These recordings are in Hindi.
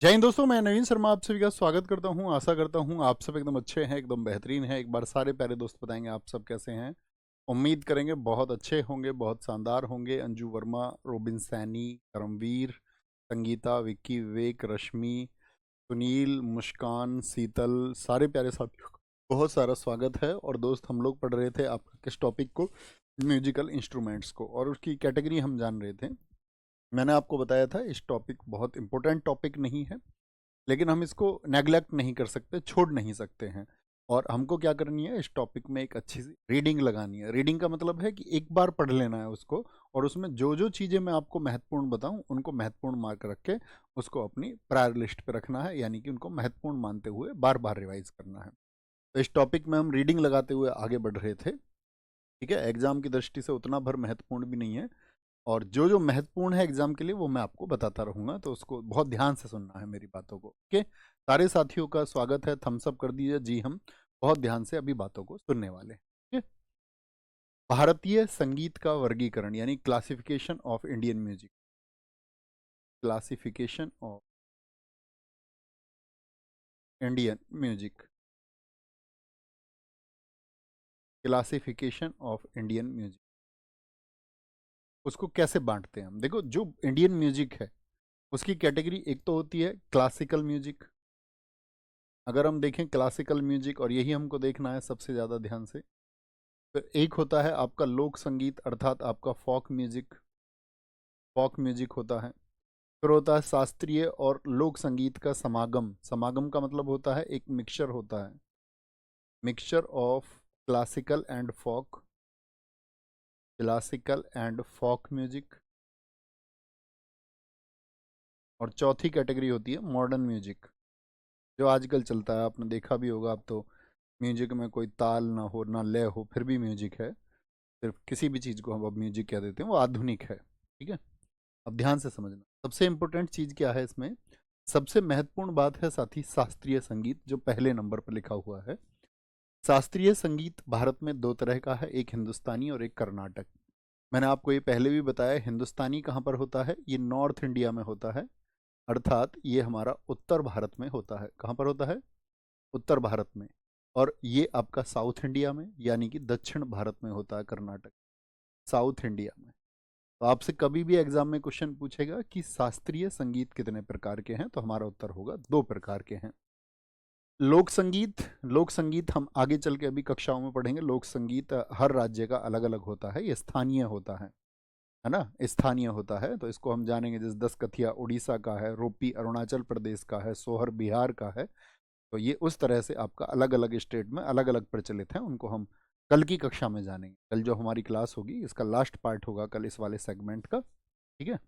जय हिंद दोस्तों, मैं नवीन शर्मा आप सभी का स्वागत करता हूं। आशा करता हूं आप सब एकदम अच्छे हैं, एकदम बेहतरीन हैं। एक बार सारे प्यारे दोस्त बताएंगे आप सब कैसे हैं। उम्मीद करेंगे बहुत अच्छे होंगे, बहुत शानदार होंगे। अंजू वर्मा, रोबिन सैनी, करमवीर, संगीता, विक्की, विवेक, रश्मि, सुनील, मुस्कान, शीतल, सारे प्यारे साथियों का बहुत सारा स्वागत है। और दोस्त, हम लोग पढ़ रहे थे आपका किस टॉपिक को, म्यूजिकल इंस्ट्रूमेंट्स को, और उसकी कैटेगरी हम जान रहे थे। मैंने आपको बताया था इस टॉपिक बहुत इंपॉर्टेंट टॉपिक नहीं है, लेकिन हम इसको नेग्लेक्ट नहीं कर सकते, छोड़ नहीं सकते हैं। और हमको क्या करनी है, इस टॉपिक में एक अच्छी सी रीडिंग लगानी है। रीडिंग का मतलब है कि एक बार पढ़ लेना है उसको, और उसमें जो जो चीज़ें मैं आपको महत्वपूर्ण बताऊं उनको महत्वपूर्ण मार्क रख के उसको अपनी प्रायर लिस्ट पे रखना है, यानी कि उनको महत्वपूर्ण मानते हुए बार बार रिवाइज करना है। तो इस टॉपिक में हम रीडिंग लगाते हुए आगे बढ़ रहे थे। ठीक है, एग्जाम की दृष्टि से उतना भर महत्वपूर्ण भी नहीं है, और जो जो महत्वपूर्ण है एग्जाम के लिए वो मैं आपको बताता रहूंगा, तो उसको बहुत ध्यान से सुनना है मेरी बातों को। ओके, सारे साथियों का स्वागत है। थम्स अप कर दीजिए जी, हम बहुत ध्यान से अभी बातों को सुनने वाले हैं। भारतीय संगीत का वर्गीकरण यानी classification of Indian music. Classification of Indian music. Classification of Indian music, उसको कैसे बांटते हैं हम। देखो, जो इंडियन म्यूजिक है उसकी कैटेगरी एक तो होती है क्लासिकल म्यूजिक। अगर हम देखें क्लासिकल म्यूजिक, और यही हमको देखना है सबसे ज़्यादा ध्यान से, तो एक होता है आपका लोक संगीत अर्थात आपका फोक म्यूजिक। फोक म्यूजिक होता है। फिर होता है शास्त्रीय और लोक संगीत का समागम। समागम का मतलब होता है एक मिक्सचर होता है, mixture of classical and folk. Classical and folk music. और चौथी कैटेगरी होती है मॉडर्न म्यूजिक, जो आजकल चलता है। आपने देखा भी होगा, अब तो म्यूजिक में कोई ताल ना हो ना लय हो, फिर भी म्यूजिक है। सिर्फ किसी भी चीज़ को हम अब म्यूजिक कह देते हैं, वो आधुनिक है। ठीक है, अब ध्यान से समझना। सबसे इंपॉर्टेंट चीज़ क्या है इसमें, सबसे महत्वपूर्ण बात है साथी शास्त्रीय संगीत, जो पहले नंबर पर लिखा हुआ है। शास्त्रीय संगीत भारत में दो तरह का है, एक हिंदुस्तानी और एक कर्नाटक। मैंने आपको ये पहले भी बताया, हिंदुस्तानी कहाँ पर होता है, ये नॉर्थ इंडिया में होता है, अर्थात ये हमारा उत्तर भारत में होता है। कहाँ पर होता है, उत्तर भारत में। और ये आपका साउथ इंडिया में यानी कि दक्षिण भारत में होता है कर्नाटक, साउथ इंडिया में। तो आपसे कभी भी एग्जाम में क्वेश्चन पूछेगा कि शास्त्रीय संगीत कितने प्रकार के हैं, तो हमारा उत्तर होगा दो प्रकार के हैं। लोक संगीत, लोक संगीत हम आगे चल के अभी कक्षाओं में पढ़ेंगे। लोक संगीत हर राज्य का अलग अलग होता है, ये स्थानीय होता है ना, स्थानीय होता है। तो इसको हम जानेंगे, जैसे दस कथिया उड़ीसा का है, रोपी अरुणाचल प्रदेश का है, सोहर बिहार का है। तो ये उस तरह से आपका अलग अलग स्टेट में अलग अलग प्रचलित हैं, उनको हम कल की कक्षा में जानेंगे। कल जो हमारी क्लास होगी, इसका लास्ट पार्ट होगा कल इस वाले सेगमेंट का। ठीक है,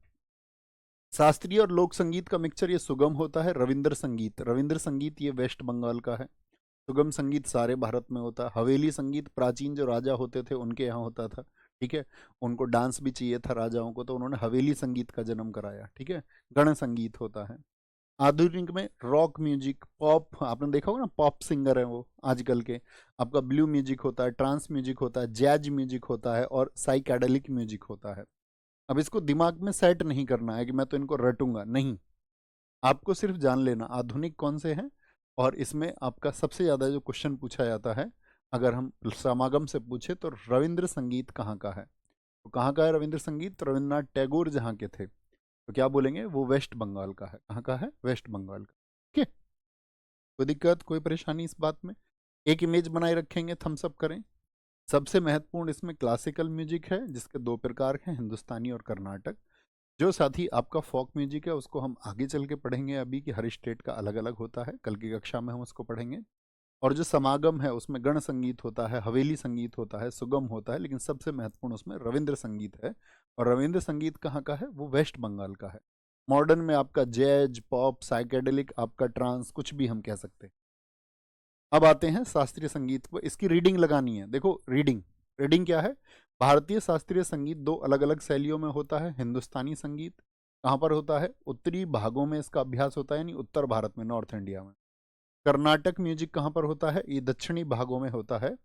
शास्त्रीय और लोक संगीत का मिक्सचर ये सुगम होता है। रविंद्र संगीत, रविंद्र संगीत ये वेस्ट बंगाल का है। सुगम संगीत सारे भारत में होता है। हवेली संगीत प्राचीन जो राजा होते थे उनके यहाँ होता था। ठीक है, उनको डांस भी चाहिए था राजाओं को, तो उन्होंने हवेली संगीत का जन्म कराया। ठीक है, गण संगीत होता है। आधुनिक में रॉक म्यूजिक, पॉप, आपने देखा होगा ना, पॉप सिंगर है वो आजकल के। आपका ब्लू म्यूजिक होता है, ट्रांस म्यूजिक होता है, जैज म्यूजिक होता है, और साइकेडेलिक म्यूजिक होता है। अब इसको दिमाग में सेट नहीं करना है कि मैं तो इनको रटूंगा, नहीं। आपको सिर्फ जान लेना आधुनिक कौन से हैं। और इसमें आपका सबसे ज़्यादा जो क्वेश्चन पूछा जाता है, अगर हम समागम से पूछे, तो रविंद्र संगीत कहाँ का है। तो कहाँ का है रविंद्र संगीत, तो रविंद्रनाथ टैगोर जहाँ के थे, तो क्या बोलेंगे, वो वेस्ट बंगाल का है। कहाँ का है, वेस्ट बंगाल का। ठीक है, कोई दिक्कत, कोई परेशानी इस बात में। एक इमेज बनाए रखेंगे, थम्स अप करें। सबसे महत्वपूर्ण इसमें क्लासिकल म्यूजिक है, जिसके दो प्रकार हैं, हिंदुस्तानी और कर्नाटक। जो साथी आपका फोक म्यूजिक है उसको हम आगे चल के पढ़ेंगे अभी, कि हर स्टेट का अलग अलग होता है, कल की कक्षा में हम उसको पढ़ेंगे। और जो समागम है उसमें गण संगीत होता है, हवेली संगीत होता है, सुगम होता है, लेकिन सबसे महत्वपूर्ण उसमें रविंद्र संगीत है। और रविंद्र संगीत कहाँ का है, वो वेस्ट बंगाल का है। मॉडर्न में आपका जैज, पॉप, साइकेडेलिक, आपका ट्रांस, कुछ भी हम कह सकते हैं। अब आते हैं शास्त्रीय संगीत को, इसकी रीडिंग लगानी है। देखो रीडिंग, रीडिंग क्या है, भारतीय शास्त्रीय संगीत दो अलग अलग शैलियों में होता है। हिंदुस्तानी संगीत कहाँ पर होता है, उत्तरी भागों में इसका अभ्यास होता है, यानी उत्तर भारत में, नॉर्थ इंडिया में। कर्नाटक म्यूजिक कहाँ पर होता है, ये दक्षिणी भागों में होता है।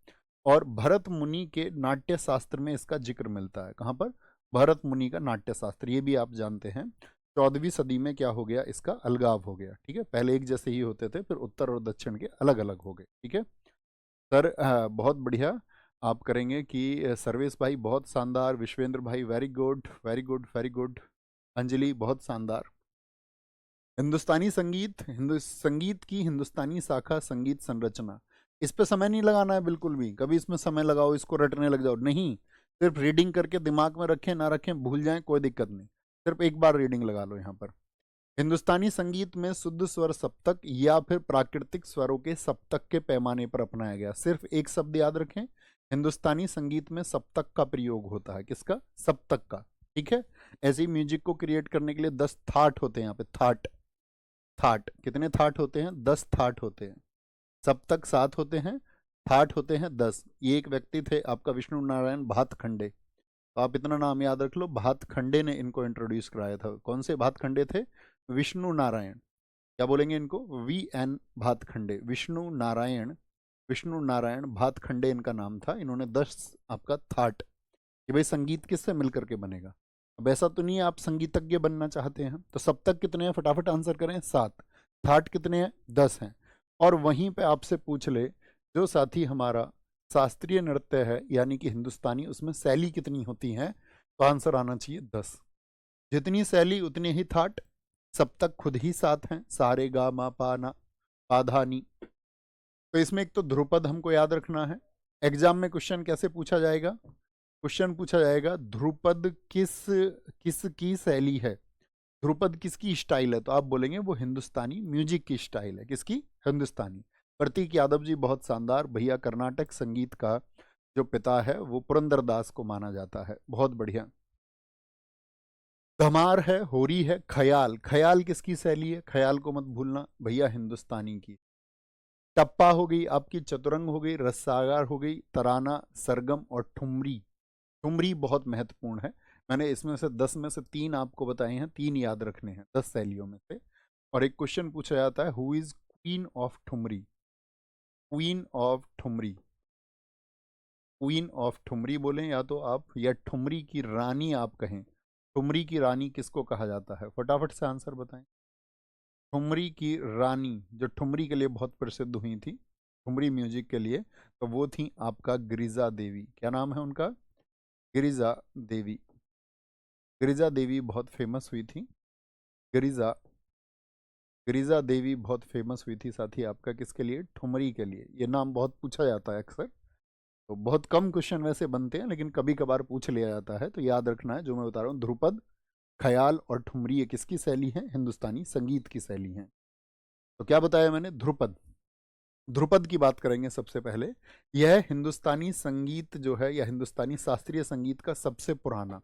और भरत मुनि के नाट्य शास्त्र में इसका जिक्र मिलता है। कहाँ पर, भरत मुनि का नाट्य शास्त्र, ये भी आप जानते हैं। 14वीं सदी में क्या हो गया, इसका अलगाव हो गया। ठीक है, पहले एक जैसे ही होते थे, फिर उत्तर और दक्षिण के अलग अलग हो गए। ठीक है सर, बहुत बढ़िया आप करेंगे कि सर्वेश भाई बहुत शानदार, विश्वेंद्र भाई very good very good very good, Anjali बहुत शानदार। हिंदुस्तानी संगीत, संगीत की हिंदुस्तानी शाखा संगीत संरचना, इस पे समय नहीं लगाना है बिल्कुल भी, कभी इसमें समय लगाओ इसको रटने लग जाओ नहीं, सिर्फ रीडिंग करके दिमाग में रखें ना रखें भूल जाएं कोई दिक्कत नहीं, सिर्फ एक बार रीडिंग लगा लो यहाँ पर। हिंदुस्तानी संगीत में शुद्ध स्वर सप्तक या फिर प्राकृतिक स्वरों के सप्तक के पैमाने पर अपनाया गया। सिर्फ एक शब्द याद रखें, हिंदुस्तानी संगीत में सप्तक का प्रयोग होता है, किसका, सप्तक का। ठीक है, ऐसी म्यूजिक को क्रिएट करने के लिए 10 थाट होते हैं यहाँ पे, थाट, थाट कितने थाट होते हैं, 10 थाट होते हैं। सप्तक 7 होते हैं, थाट होते हैं 10। ये एक व्यक्ति थे आपका विष्णु नारायण भातखंडे, तो आप इतना नाम याद रख लो, भातखंडे ने इनको इंट्रोड्यूस कराया था। कौन से भातखंडे थे, विष्णु नारायण, क्या बोलेंगे इनको, VN भातखंडे, विष्णु नारायण, विष्णु नारायण भातखंडे इनका नाम था। इन्होंने 10 आपका थाट, कि भाई संगीत किससे मिलकर के बनेगा। अब ऐसा तो नहीं है आप संगीतज्ञ बनना चाहते हैं, तो सप्तक कितने हैं फटाफट आंसर करें, 7। थाट कितने हैं, 10 हैं। और वहीं पे आपसे पूछ ले जो साथी हमारा शास्त्रीय नृत्य है यानी कि हिंदुस्तानी, उसमें शैली कितनी होती है, तो आंसर आना चाहिए 10। जितनी शैली उतने ही थाट, सप्तक खुद ही 7 हैं, सारे गा मा पा ना पा धा नी। तो इसमें एक तो ध्रुपद हमको याद रखना है। एग्जाम में क्वेश्चन कैसे पूछा जाएगा, क्वेश्चन पूछा जाएगा ध्रुपद किसकी शैली है, ध्रुपद किसकी स्टाइल है, तो आप बोलेंगे वो हिंदुस्तानी म्यूजिक की स्टाइल है, किसकी, हिंदुस्तानी। प्रतीक यादव जी बहुत शानदार, भैया कर्नाटक संगीत का जो पिता है वो पुरंदरदास को माना जाता है, बहुत बढ़िया। धमार है, होरी है, ख्याल, ख्याल किसकी शैली है, ख्याल को मत भूलना भैया, हिंदुस्तानी की। टप्पा हो गई आपकी, चतुरंग हो गई, रससागर हो गई, तराना, सरगम और ठुमरी। ठुमरी बहुत महत्वपूर्ण है, मैंने इसमें से 10 में से 3 आपको बताए हैं, 3 याद रखने हैं 10 शैलियों में से। और एक क्वेश्चन पूछा जाता है, who is queen of thumri, queen of thumri, queen of thumri बोलें या तो आप, या ठुमरी की रानी आप कहें, ठुमरी की रानी किसको कहा जाता है, फटाफट से आंसर बताएं। ठुमरी की रानी जो ठुमरी के लिए बहुत प्रसिद्ध हुई थी, ठुमरी म्यूजिक के लिए, तो वो थी आपका गिरिजा देवी, क्या नाम है उनका, गिरिजा देवी। गिरिजा देवी बहुत फेमस हुई थी, गिरिजा, गिरिजा देवी बहुत फेमस हुई थी साथी आपका किसके लिए, ठुमरी के लिए। ये नाम बहुत पूछा जाता है अक्सर, तो बहुत कम क्वेश्चन वैसे बनते हैं लेकिन कभी कभार पूछ लिया जाता है, तो याद रखना है जो मैं बता रहा हूँ, ध्रुपद, ख्याल और ठुमरी ये किसकी शैली है, हिंदुस्तानी संगीत की शैली है। तो क्या बताया मैंने, ध्रुपद। ध्रुपद की बात करेंगे सबसे पहले। यह हिंदुस्तानी संगीत जो है या हिंदुस्तानी शास्त्रीय संगीत का सबसे पुराना,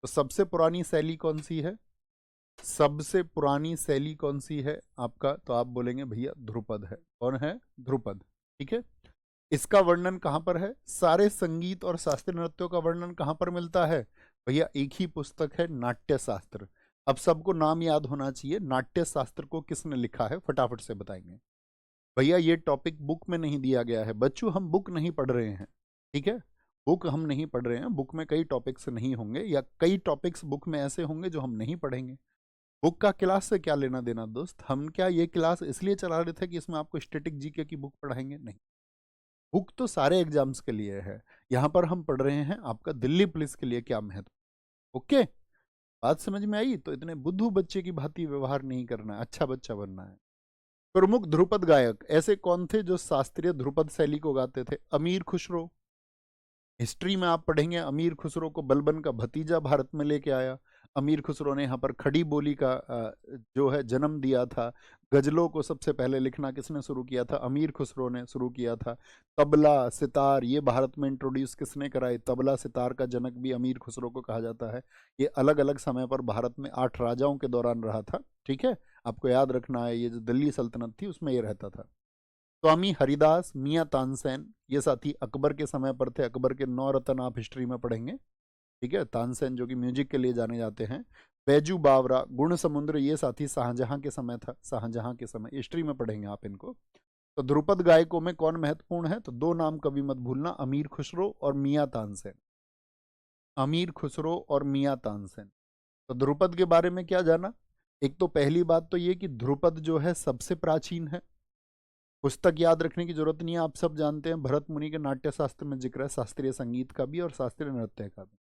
तो सबसे पुरानी शैली कौन सी है, सबसे पुरानी शैली कौन सी है आपका, तो आप बोलेंगे भैया ध्रुपद है, कौन है, ध्रुपद। ठीक है, इसका वर्णन कहाँ पर है, सारे संगीत और शास्त्रीय नृत्यों का वर्णन कहाँ पर मिलता है, भैया एक ही पुस्तक है, नाट्य शास्त्र। अब सबको नाम याद होना चाहिए, नाट्य शास्त्र को किसने लिखा है, फटाफट से बताएंगे। भैया ये टॉपिक बुक में नहीं दिया गया है, बच्चों हम बुक नहीं पढ़ रहे हैं। ठीक है, बुक हम नहीं पढ़ रहे हैं, बुक में कई टॉपिक्स नहीं होंगे या कई टॉपिक्स बुक में ऐसे होंगे जो हम नहीं पढ़ेंगे। बुक का क्लास से क्या लेना देना दोस्त, हम क्या ये क्लास इसलिए चला रहे थे कि इसमें आपको स्टैटिक जीके की बुक पढ़ाएंगे, नहीं। बुक तो सारे एग्जाम्स के लिए है, यहाँ पर हम पढ़ रहे हैं आपका दिल्ली पुलिस के लिए क्या महत्व। ओके, बात समझ में आई, तो इतने बुद्धू बच्चे की भांति व्यवहार नहीं करना है, अच्छा बच्चा बनना है। प्रमुख ध्रुपद गायक ऐसे कौन थे जो शास्त्रीय ध्रुपद शैली को गाते थे, अमीर खुसरो, हिस्ट्री में आप पढ़ेंगे अमीर खुसरो को बलबन का भतीजा भारत में लेके आया। अमीर खुसरो ने यहाँ पर खड़ी बोली का जो है जन्म दिया था। गजलों को सबसे पहले लिखना किसने शुरू किया था, अमीर खुसरो ने शुरू किया था। तबला सितार ये भारत में इंट्रोड्यूस किसने कराए, तबला सितार का जनक भी अमीर खुसरो को कहा जाता है। ये अलग अलग समय पर भारत में 8 राजाओं के दौरान रहा था। ठीक है, आपको याद रखना है, ये जो दिल्ली सल्तनत थी उसमें ये रहता था। स्वामी हरिदास, मियाँ तानसेन ये साथी अकबर के समय पर थे, अकबर के 9 रत्न आप हिस्ट्री में पढ़ेंगे। ठीक है, तानसेन जो कि म्यूजिक के लिए जाने जाते हैं। बैजू बावरा, गुण समुद्र ये साथी शाहजहां के समय था, शाहजहां के समय हिस्ट्री में पढ़ेंगे आप इनको। तो ध्रुपद गायकों में कौन महत्वपूर्ण है, तो 2 नाम कभी मत भूलना, अमीर खुसरो और मियाँ तानसेन, अमीर खुसरो और मियाँ तानसेन। तो ध्रुपद के बारे में क्या जाना, एक तो पहली बात तो ये कि ध्रुपद जो है सबसे प्राचीन है, पुस्तक याद रखने की जरूरत नहीं है, आप सब जानते हैं भरत मुनि के नाट्य शास्त्र में जिक्र है शास्त्रीय संगीत का भी और शास्त्रीय नृत्य का भी।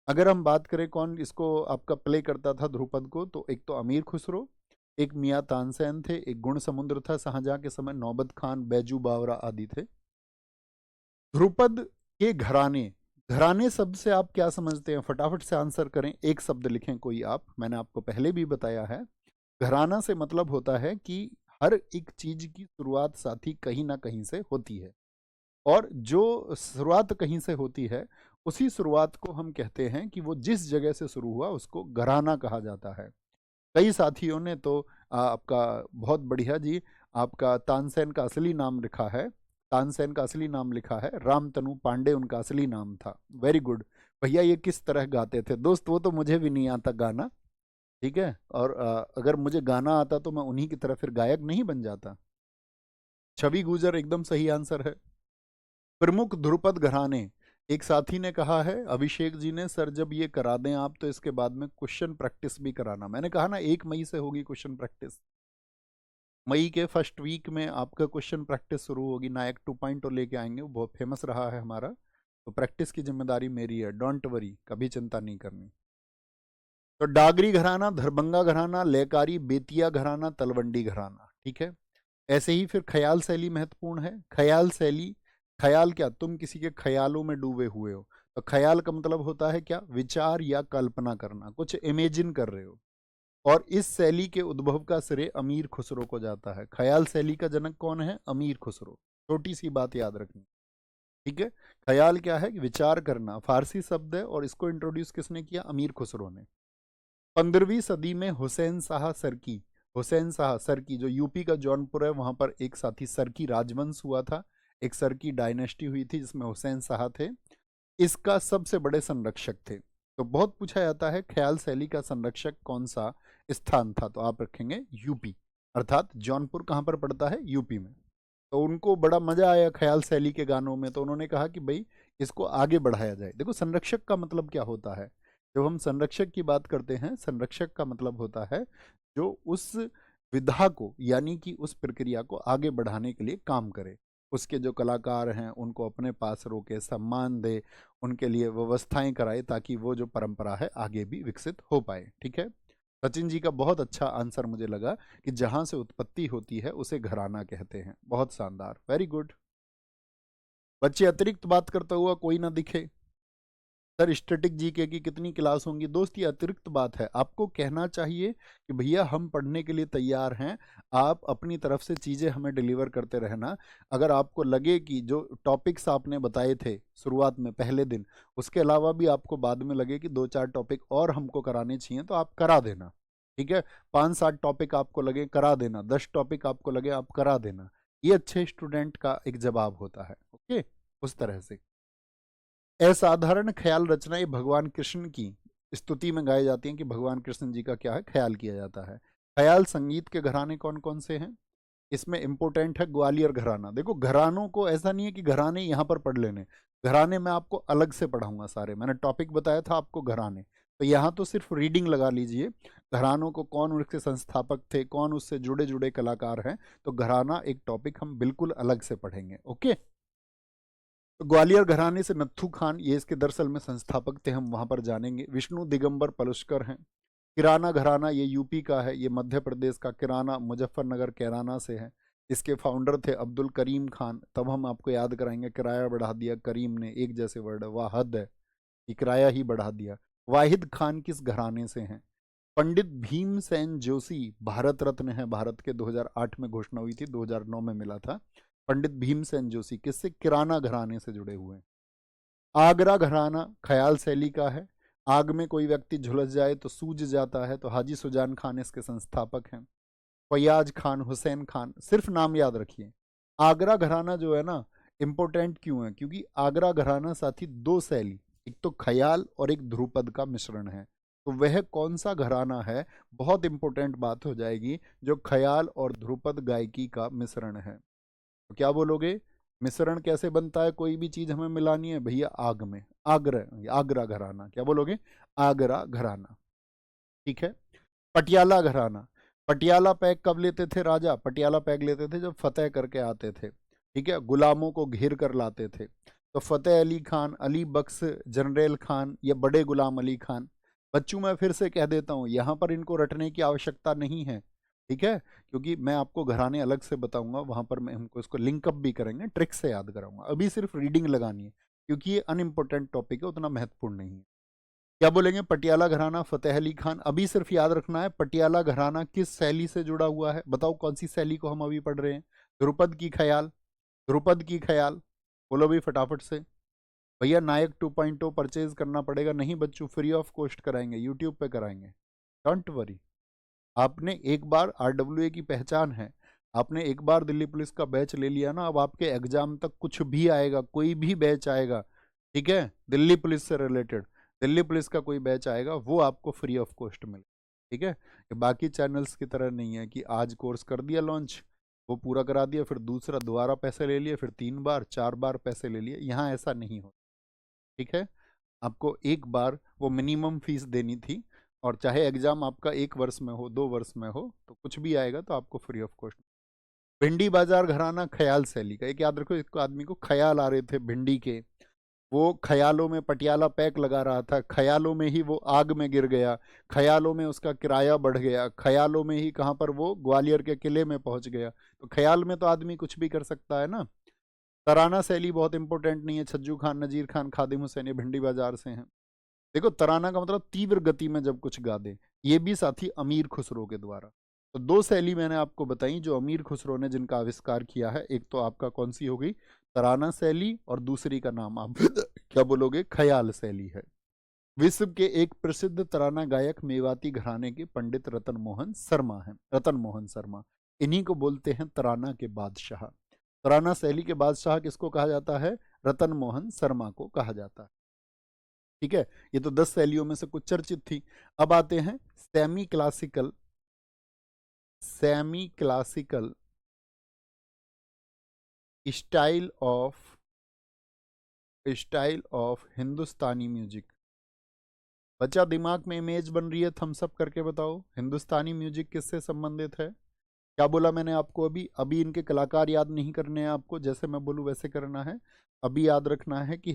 अगर हम बात करें कौन इसको आपका प्ले करता था ध्रुपद को, तो एक तो अमीर खुसरो, एक मियाँ तानसेन थे, एक गुण समुद्र था शाहजहां के समय, नौबत खान, बैजू बावरा आदि थे। ध्रुपद के घराने, घराने शब्द से आप क्या समझते हैं, फटाफट से आंसर करें, एक शब्द लिखें कोई आप, मैंने आपको पहले भी बताया है। घराना से मतलब होता है कि हर एक चीज की शुरुआत साथी कहीं ना कहीं से होती है, और जो शुरुआत कहीं से होती है उसी शुरुआत को हम कहते हैं कि वो जिस जगह से शुरू हुआ उसको घराना कहा जाता है। कई साथियों ने तो आपका बहुत बढ़िया जी, आपका तानसेन का असली नाम लिखा है, तानसेन का असली नाम लिखा है रामतनु पांडे, उनका असली नाम था। वेरी गुड भैया, ये किस तरह गाते थे दोस्त, वो तो मुझे भी नहीं आता गाना, ठीक है, और अगर मुझे गाना आता तो मैं उन्हीं की तरह फिर गायक नहीं बन जाता। छवि गुजर एकदम सही आंसर है। प्रमुख ध्रुपद घराने, एक साथी ने कहा है अभिषेक जी ने, सर जब ये करा दें आप तो इसके बाद में क्वेश्चन प्रैक्टिस भी कराना। मैंने कहा ना 1 मई से होगी क्वेश्चन प्रैक्टिस, मई के फर्स्ट वीक में आपका क्वेश्चन प्रैक्टिस शुरू होगी। नायक 2.0 लेके आएंगे, वो बहुत फेमस रहा है हमारा, तो प्रैक्टिस की जिम्मेदारी मेरी है, डोंट वरी, कभी चिंता नहीं करनी। तो डागरी घराना, दरभंगा घराना, लेकारी, बेतिया घराना, तलवंडी घराना, ठीक है। ऐसे ही फिर ख्याल शैली महत्वपूर्ण है। ख्याल शैली, ख्याल क्या, तुम किसी के ख्यालों में डूबे हुए हो, तो ख्याल का मतलब होता है क्या, विचार या कल्पना करना, कुछ इमेजिन कर रहे हो। और इस शैली के उद्भव का श्रेय अमीर खुसरो को जाता है। ख्याल शैली का जनक कौन है, अमीर खुसरो, छोटी सी बात याद रखनी, ठीक है। ख्याल क्या है, विचार करना, फारसी शब्द है, और इसको इंट्रोड्यूस किसने किया, अमीर खुसरो ने। 15वीं सदी में हुसैन शाह सरकी, हुसैन शाह सरकी जो यूपी का जौनपुर है, वहां पर एक साथी सरकी राजवंश हुआ था, एक सरकी डायनेस्टी हुई थी जिसमें हुसैन शाह थे, इसका सबसे बड़े संरक्षक थे। तो बहुत पूछा जाता है ख्याल शैली का संरक्षक कौन सा स्थान था, तो आप रखेंगे यूपी, अर्थात जौनपुर कहाँ पर पड़ता है, यूपी में। तो उनको बड़ा मजा आया ख्याल शैली के गानों में, तो उन्होंने कहा कि भाई इसको आगे बढ़ाया जाए। देखो संरक्षक का मतलब क्या होता है, जब हम संरक्षक की बात करते हैं, संरक्षक का मतलब होता है जो उस विधा को यानी कि उस प्रक्रिया को आगे बढ़ाने के लिए काम करे, उसके जो कलाकार हैं उनको अपने पास रोके, सम्मान दे, उनके लिए व्यवस्थाएं कराए ताकि वो जो परंपरा है आगे भी विकसित हो पाए, ठीक है। सचिन जी का बहुत अच्छा आंसर मुझे लगा कि जहां से उत्पत्ति होती है उसे घराना कहते हैं, बहुत शानदार, वेरी गुड। बच्चे अतिरिक्त बात करता हुआ कोई ना दिखे, सर स्टैटिक जीके की कितनी क्लास होंगी, दोस्त ये अतिरिक्त बात है, आपको कहना चाहिए कि भैया हम पढ़ने के लिए तैयार हैं, आप अपनी तरफ से चीज़ें हमें डिलीवर करते रहना। अगर आपको लगे कि जो टॉपिक्स आपने बताए थे शुरुआत में पहले दिन, उसके अलावा भी आपको बाद में लगे कि 2-4 टॉपिक और हमको कराने चाहिए तो आप करा देना, ठीक है। 5-7 टॉपिक आपको लगे करा देना, 10 टॉपिक आपको लगे आप करा देना, ये अच्छे स्टूडेंट का एक जवाब होता है, ओके, उस तरह से। असाधारण ख्याल रचनाएं भगवान कृष्ण की स्तुति में गाई जाती हैं कि भगवान कृष्ण जी का क्या है, ख्याल किया जाता है। ख्याल संगीत के घराने कौन कौन से हैं, इसमें इंपोर्टेंट है ग्वालियर घराना। देखो घरानों को ऐसा नहीं है कि घराने यहाँ पर पढ़ लेने, घराने मैं आपको अलग से पढ़ाऊंगा सारे, मैंने टॉपिक बताया था आपको घराने, तो यहाँ तो सिर्फ रीडिंग लगा लीजिए। घरानों को कौन उसके संस्थापक थे, कौन उससे जुड़े जुड़े कलाकार हैं, तो घराना एक टॉपिक हम बिल्कुल अलग से पढ़ेंगे, ओके। तो ग्वालियर घराने से नत्थू खान, ये इसके दरअसल में संस्थापक थे, हम वहां पर जानेंगे। विष्णु दिगंबर पलुष्कर हैं। किराना घराना ये यूपी का है, ये मध्य प्रदेश का, किराना मुजफ्फरनगर कैराना से है। इसके फाउंडर थे अब्दुल करीम खान, तब हम आपको याद कराएंगे किराया बढ़ा दिया करीम ने, एक जैसे वर्ड है, वाह हद है, कि किराया ही बढ़ा दिया। वाहिद खान किस घराने से हैं, पंडित भीमसेन जोशी भारत रत्न है, भारत के 2008 में घोषणा हुई थी, 2009 में मिला था। पंडित भीमसेन जोशी किससे, किराना घराने से जुड़े हुए हैं। आगरा घराना ख्याल शैली का है, आग में कोई व्यक्ति झुलस जाए तो सूझ जाता है, तो हाजी सुजान खान इसके संस्थापक हैं। फैयाज खान, हुसैन खान, सिर्फ नाम याद रखिए। आगरा घराना जो है ना, इंपॉर्टेंट क्यों है, क्योंकि आगरा घराना साथी दो शैली, एक तो ख्याल और एक ध्रुपद का मिश्रण है, तो वह कौन सा घराना है, बहुत इंपॉर्टेंट बात हो जाएगी, जो ख्याल और ध्रुपद गायकी का मिश्रण है। तो क्या बोलोगे, मिश्रण कैसे बनता है, कोई भी चीज हमें मिलानी है भैया आग में, आगरा, आगरा घराना, क्या बोलोगे, आगरा घराना, ठीक है। पटियाला घराना, पटियाला पैग कब लेते थे राजा? पटियाला पैग लेते थे जब फतेह करके आते थे, ठीक है, गुलामों को घेर कर लाते थे। तो फतेह अली खान, अली बख्श, जनरल खान या बड़े गुलाम अली खान। बच्चों मैं फिर से कह देता हूँ, यहाँ पर इनको रटने की आवश्यकता नहीं है, ठीक है, क्योंकि मैं आपको घराने अलग से बताऊंगा, वहां पर मैं हमको इसको लिंकअप भी करेंगे, ट्रिक से याद कराऊंगा। अभी सिर्फ रीडिंग लगानी है, क्योंकि ये अनइम्पोर्टेंट टॉपिक है, उतना महत्वपूर्ण नहीं है। क्या बोलेंगे? पटियाला घराना, फतेह अली खान। अभी सिर्फ याद रखना है पटियाला घराना किस शैली से जुड़ा हुआ है, बताओ कौन सी शैली को हम अभी पढ़ रहे हैं? ध्रुपद की ख्याल, ध्रुपद की ख्याल, बोलो भी फटाफट से। भैया नायक 2.0 परचेज करना पड़ेगा। नहीं बच्चों, फ्री ऑफ कॉस्ट कराएंगे, यूट्यूब पे कराएंगे, डोंट वरी। आपने एक बार आरडब्ल्यूए की पहचान है, आपने एक बार दिल्ली पुलिस का बैच ले लिया ना, अब आपके एग्जाम तक कुछ भी आएगा, कोई भी बैच आएगा, ठीक है, दिल्ली पुलिस से रिलेटेड, दिल्ली पुलिस का कोई बैच आएगा, वो आपको फ्री ऑफ कॉस्ट मिले, ठीक है। ये बाकी चैनल्स की तरह नहीं है कि आज कोर्स कर दिया लॉन्च, वो पूरा करा दिया, फिर दूसरा दोबारा पैसे ले लिए, फिर 3 बार 4 बार पैसे ले लिए। यहाँ ऐसा नहीं हो, ठीक है। आपको एक बार वो मिनिमम फीस देनी थी, और चाहे एग्जाम आपका 1 वर्ष में हो, 2 वर्ष में हो, तो कुछ भी आएगा तो आपको फ्री ऑफ कॉस्ट। भिंडी बाजार घराना ख्याल शैली का, एक याद रखो, इसको आदमी को ख्याल आ रहे थे भिंडी के, वो ख्यालों में पटियाला पैक लगा रहा था, ख्यालों में ही वो आग में गिर गया, ख्यालों में उसका किराया बढ़ गया, ख्यालों में ही कहाँ पर वो ग्वालियर के किले में पहुंच गया। तो ख्याल में तो आदमी कुछ भी कर सकता है ना। तराना शैली बहुत इंपॉर्टेंट नहीं है, छज्जू खान, नजीर खान, खादिम हुसैन, ये भिंडी बाजार से हैं। देखो तराना का मतलब तीव्र गति में जब कुछ गा दे, ये भी साथी अमीर खुसरो के द्वारा। तो दो शैली मैंने आपको बताई जो अमीर खुसरो ने जिनका आविष्कार किया है, एक तो आपका कौन सी हो गई, तराना शैली, और दूसरी का नाम आप क्या बोलोगे, ख्याल शैली है। विश्व के एक प्रसिद्ध तराना गायक मेवाती घराने के पंडित रतन मोहन शर्मा हैं, रतन मोहन शर्मा, इन्हीं को बोलते हैं तराना के बादशाह। तराना शैली के बादशाह किसको कहा जाता है? रतन मोहन शर्मा को कहा जाता है, ठीक है। ये तो 10 शैलियों में से कुछ चर्चित थी। अब आते हैं semi classical, semi classical style of Hindustani music. बच्चा दिमाग में इमेज बन रही है, थम्स अप करके बताओ, हिंदुस्तानी म्यूजिक किससे संबंधित है? क्या बोला मैंने आपको? अभी अभी इनके कलाकार याद नहीं करने हैं आपको, जैसे मैं बोलूँ वैसे करना है। अभी याद रखना है कि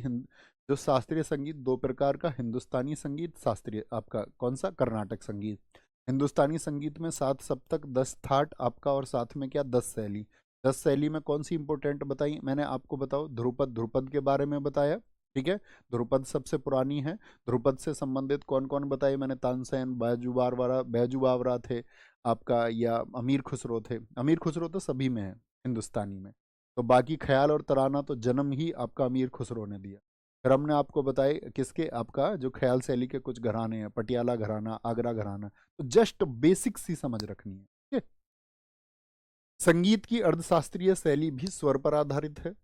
जो शास्त्रीय संगीत 2 प्रकार का, हिंदुस्तानी संगीत, शास्त्रीय आपका कौन सा, कर्नाटक संगीत। हिंदुस्तानी संगीत में 7 सप्तक, 10 थाट आपका, और साथ में क्या, 10 शैली। 10 शैली में कौन सी इंपॉर्टेंट बताई मैंने आपको? बताओ, ध्रुपद, ध्रुपद के बारे में बताया, ठीक है, ध्रुपद सबसे पुरानी है। ध्रुपद से संबंधित कौन कौन बताए मैंने? तानसेन, बैजू बावरा, बैजू बावरा थे आपका, या अमीर खुसरो थे। अमीर खुसरो तो सभी में है हिंदुस्तानी में, तो बाकी ख्याल और तराना तो जन्म ही आपका अमीर खुसरो ने दिया। फिर हमने आपको बताए किसके, आपका जो ख्याल शैली के कुछ घराने हैं, पटियाला घराना, आगरा घराना, तो जस्ट बेसिक सी समझ रखनी है, ठीक है? संगीत की अर्धशास्त्रीय शैली भी स्वर पर आधारित है,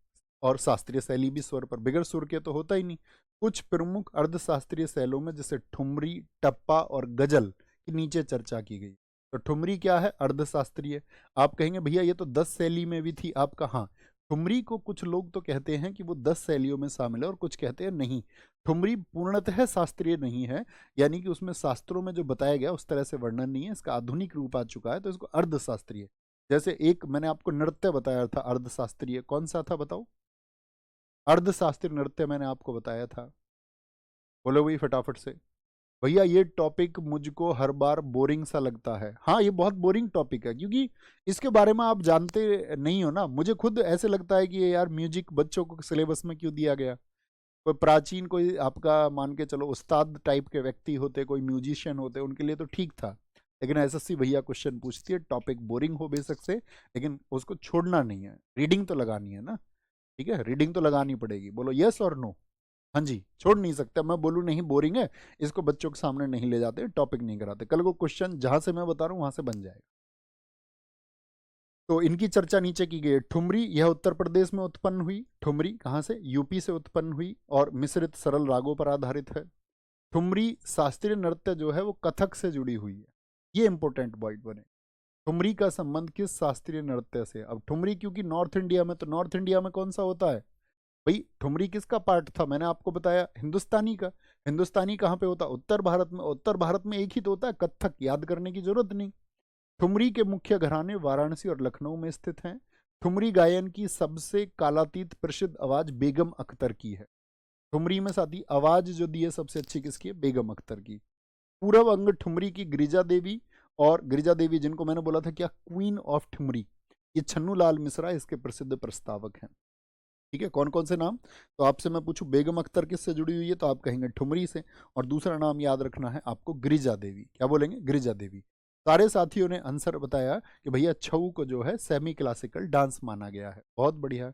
और शास्त्रीय शैली भी स्वर पर, बिगड़ सुर के तो होता ही नहीं। कुछ प्रमुख अर्धशास्त्रीय शैलों में जैसे ठुमरी, टप्पा और गजल की नीचे चर्चा की गई। तो ठुमरी क्या है? अर्धशास्त्रीय। आप कहेंगे भैया ये तो 10 शैली में भी थी, आपका हाँ। ठुमरी को कुछ लोग तो कहते हैं कि वो 10 शैलियों में शामिल है, और कुछ कहते हैं नहीं, ठुमरी पूर्णतः शास्त्रीय नहीं है, यानी कि उसमें शास्त्रों में जो बताया गया उस तरह से वर्णन नहीं है, इसका आधुनिक रूप आ चुका है, तो इसको अर्धशास्त्रीय। जैसे एक मैंने आपको नृत्य बताया था अर्धशास्त्रीय, कौन सा था बताओ? अर्धशास्त्रीय नृत्य मैंने आपको बताया था, बोलो वही फटाफट से। भैया ये टॉपिक मुझको हर बार बोरिंग सा लगता है। हाँ ये बहुत बोरिंग टॉपिक है, क्योंकि इसके बारे में आप जानते नहीं हो ना। मुझे खुद ऐसे लगता है कि ये यार म्यूजिक बच्चों को सिलेबस में क्यों दिया गया। कोई प्राचीन, कोई आपका मान के चलो उस्ताद टाइप के व्यक्ति होते, कोई म्यूजिशियन होते, उनके लिए तो ठीक था, लेकिन एसएससी भैया क्वेश्चन पूछती है, टॉपिक बोरिंग हो बेशक से, लेकिन उसको छोड़ना नहीं है, रीडिंग तो लगानी है ना, ठीक है, रीडिंग तो लगानी पड़ेगी। बोलो यस और नो? हाँ जी, छोड़ नहीं सकते। मैं बोलूँ नहीं बोरिंग है, इसको बच्चों के सामने नहीं ले जाते, टॉपिक नहीं कराते, कल को क्वेश्चन जहां से मैं बता रहा हूँ वहां से बन जाएगा। तो इनकी चर्चा नीचे की गई है। ठुमरी यह उत्तर प्रदेश में उत्पन्न हुई, ठुमरी कहाँ से? यूपी से उत्पन्न हुई, और मिश्रित सरल रागों पर आधारित है। ठुमरी शास्त्रीय नृत्य जो है वो कथक से जुड़ी हुई है, ये इंपॉर्टेंट पॉइंट बने। ठुमरी का संबंध किस शास्त्रीय नृत्य से? अब ठुमरी क्योंकि नॉर्थ इंडिया में, तो नॉर्थ इंडिया में कौन सा होता है भाई ठुमरी किसका पार्ट था, मैंने आपको बताया हिंदुस्तानी का। हिंदुस्तानी कहाँ पे होता, उत्तर भारत में। उत्तर भारत में एक ही तो होता है कत्थक, याद करने की जरूरत नहीं। ठुमरी के मुख्य घराने वाराणसी और लखनऊ में स्थित हैं। ठुमरी गायन की सबसे कालातीत प्रसिद्ध आवाज बेगम अख्तर की है। ठुमरी में साथी आवाज जो दी है सबसे अच्छी किसकी है, बेगम अख्तर की। पूरब अंग ठुमरी की गिरिजा देवी, और गिरिजा देवी जिनको मैंने बोला था क्या क्वीन ऑफ ठुमरी, ये छन्नू लाल मिश्रा इसके प्रसिद्ध प्रस्तावक हैं। ठीक है, कौन कौन से नाम, तो आपसे मैं पूछूं बेगम अख्तर किससे जुड़ी हुई है तो आप कहेंगे ठुमरी से, और दूसरा नाम याद रखना है आपको गिरिजा देवी। क्या बोलेंगे, गिरिजा देवी। सारे साथियों ने आंसर बताया कि भैया छऊ को जो है सेमी क्लासिकल डांस माना गया है। बहुत बढ़िया।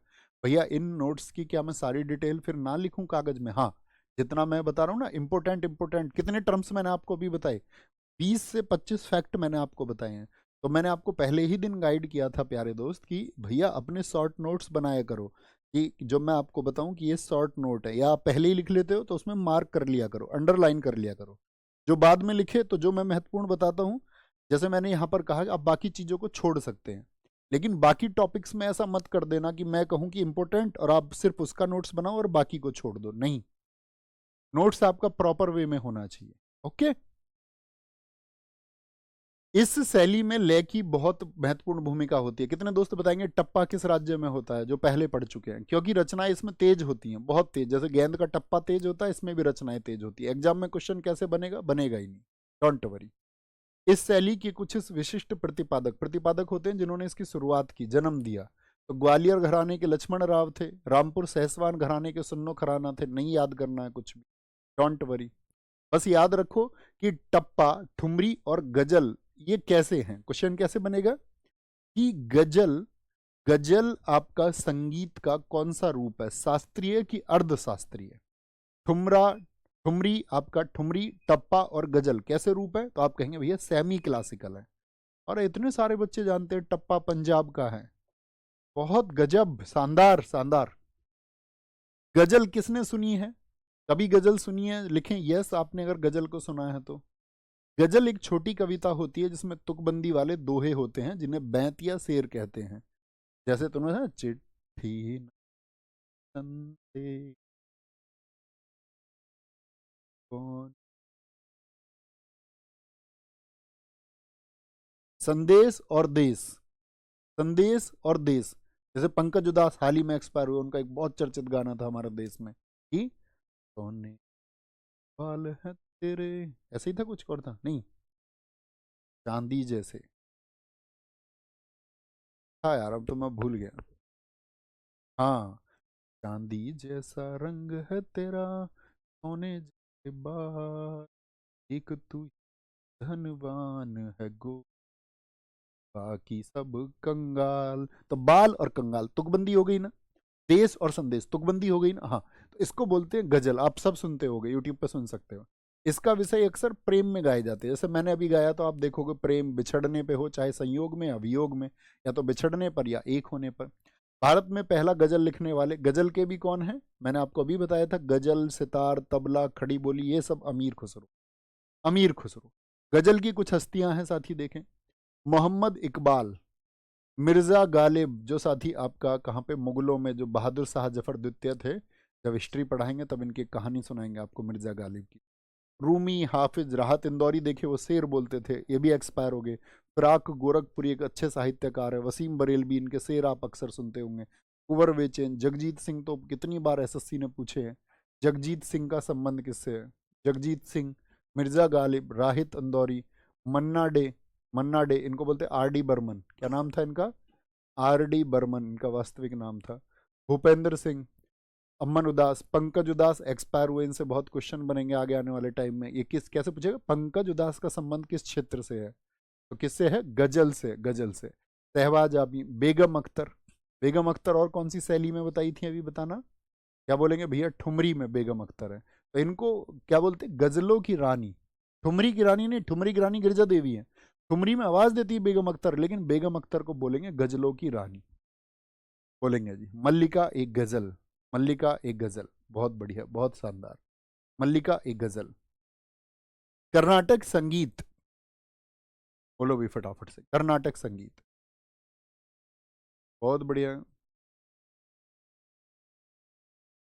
भैया इन नोट्स की क्या मैं सारी डिटेल फिर ना लिखूं कागज में, हाँ जितना मैं बता रहा हूँ ना, इंपोर्टेंट इंपोर्टेंट कितने टर्म्स मैंने आपको अभी बताए, 20 से 25 फैक्ट मैंने आपको बताए हैं। तो मैंने आपको पहले ही दिन गाइड किया था प्यारे दोस्त कि भैया अपने शॉर्ट नोट्स बनाया करो, कि जो मैं आपको बताऊं कि ये शॉर्ट नोट है, या आप पहले ही लिख लेते हो तो उसमें मार्क कर लिया करो, अंडरलाइन कर लिया करो। जो बाद में लिखे तो जो मैं महत्वपूर्ण बताता हूँ, जैसे मैंने यहाँ पर कहा आप बाकी चीज़ों को छोड़ सकते हैं, लेकिन बाकी टॉपिक्स में ऐसा मत कर देना कि मैं कहूँ कि इंपॉर्टेंट और आप सिर्फ उसका नोट्स बनाओ और बाकी को छोड़ दो, नहीं। नोट्स आपका प्रॉपर वे में होना चाहिए। ओके। इस शैली में लय की बहुत महत्वपूर्ण भूमिका होती है। कितने दोस्त बताएंगे टप्पा किस राज्य में होता है, जो पहले पढ़ चुके हैं, क्योंकि रचनाएं इसमें तेज होती हैं, बहुत तेज, जैसे गेंद का टप्पा तेज होता है, इसमें भी रचनाएं तेज होती है। एग्जाम में क्वेश्चन कैसे बनेगा, बनेगा ही नहीं, डोंट वरी। इस शैली के कुछ विशिष्ट प्रतिपादक प्रतिपादक होते हैं जिन्होंने इसकी शुरुआत की, जन्म दिया। तो ग्वालियर घराने के लक्ष्मण राव थे, रामपुर सहसवान घराने के सुन्नो खराना थे, नहीं याद करना है कुछ भी, डोंट वरी। बस याद रखो कि टप्पा, ठुमरी और गजल ये कैसे हैं, क्वेश्चन कैसे बनेगा कि गजल, गजल आपका संगीत का कौन सा रूप है, शास्त्रीय कि अर्ध शास्त्रीय। ठुमरा, ठुमरी आपका, ठुमरी टप्पा और गजल कैसे रूप है, तो आप कहेंगे भैया सेमी क्लासिकल है। और इतने सारे बच्चे जानते हैं टप्पा पंजाब का है, बहुत गजब, शानदार शानदार। गजल किसने सुनी है, कभी गजल सुनी है, लिखें यस आपने अगर गजल को सुना है तो। गजल एक छोटी कविता होती है जिसमें तुकबंदी वाले दोहे होते हैं, जिन्हें बैंत या शेर कहते हैं। जैसे तुमने ना चिट्ठी न संदेश कौन, संदेश और देश, संदेश और देश। जैसे पंकज उदास हाल ही में एक्सपायर हुए, उनका एक बहुत चर्चित गाना था हमारे देश में कि सोने वाल है तेरे, ऐसे ही था, कुछ और था नहीं, चांदी जैसे था यार, अब तो मैं भूल गया। हाँ, चांदी जैसा रंग है तेरा, सोने जैसे बाल, एक तू धनवान है गो, बाकी सब कंगाल। तो बाल और कंगाल तुकबंदी हो गई ना, देश और संदेश तुकबंदी हो गई ना, हाँ। तो इसको बोलते हैं गजल, आप सब सुनते होगे, यूट्यूब पे सुन सकते हो। इसका विषय अक्सर प्रेम में गाए जाते हैं, जैसे मैंने अभी गाया तो आप देखोगे प्रेम बिछड़ने पे हो, चाहे संयोग में या वियोग में, या तो बिछड़ने पर या एक होने पर। भारत में पहला गजल लिखने वाले, गजल के भी कौन है, मैंने आपको अभी बताया था, गजल सितार तबला खड़ी बोली ये सब अमीर खुसरो, अमीर खुसरो। गजल की कुछ हस्तियां हैं साथी, देखें। मोहम्मद इकबाल, मिर्जा गालिब, जो साथी आपका कहाँ पे, मुगलों में जो बहादुर शाह जफर द्वितीय थे, जब हिस्ट्री पढ़ाएंगे तब इनकी कहानी सुनाएंगे आपको मिर्जा गालिब की। रूमी, हाफिज, राहत इंदौरी, देखिए वो शेर बोलते थे, ये भी एक्सपायर हो गए। फिराक गोरखपुरी एक अच्छे साहित्यकार है। वसीम बरेलवी, इनके शेर आप अक्सर सुनते होंगे। कुंवर वेचेन, जगजीत सिंह तो कितनी बार एसएससी ने पूछे हैं, जगजीत सिंह का संबंध किससे है, जगजीत सिंह, मिर्जा गालिब, राहित इंदौरी, मन्ना डे, मन्ना डे इनको बोलते आर डी बर्मन, क्या नाम था इनका, आर डी बर्मन इनका वास्तविक नाम था। भूपेंद्र सिंह, अमन उदास, पंकज उदास एक्सपायर हुए, इनसे बहुत क्वेश्चन बनेंगे आगे आने वाले टाइम में। ये किस कैसे पूछेगा, पंकज उदास का संबंध किस क्षेत्र से है, तो किससे है, गजल से, गजल से। शहबाज आबी, बेगम अख्तर, बेगम अख्तर और कौन सी शैली में बताई थी अभी बताना, क्या बोलेंगे भैया, ठुमरी में बेगम अख्तर है। तो इनको क्या बोलते हैं, गजलों की रानी। ठुमरी की रानी नहीं, ठुमरी की रानी गिरजा देवी है। ठुमरी में आवाज देती है बेगम अख्तर, लेकिन बेगम अख्तर को बोलेंगे गजलों की रानी, बोलेंगे जी। मल्लिका एक गजल, मल्लिका एक गजल, बहुत बढ़िया, बहुत शानदार। मल्लिका एक गजल। कर्नाटक संगीत, बोलो भी फटाफट से, कर्नाटक संगीत, बहुत बढ़िया।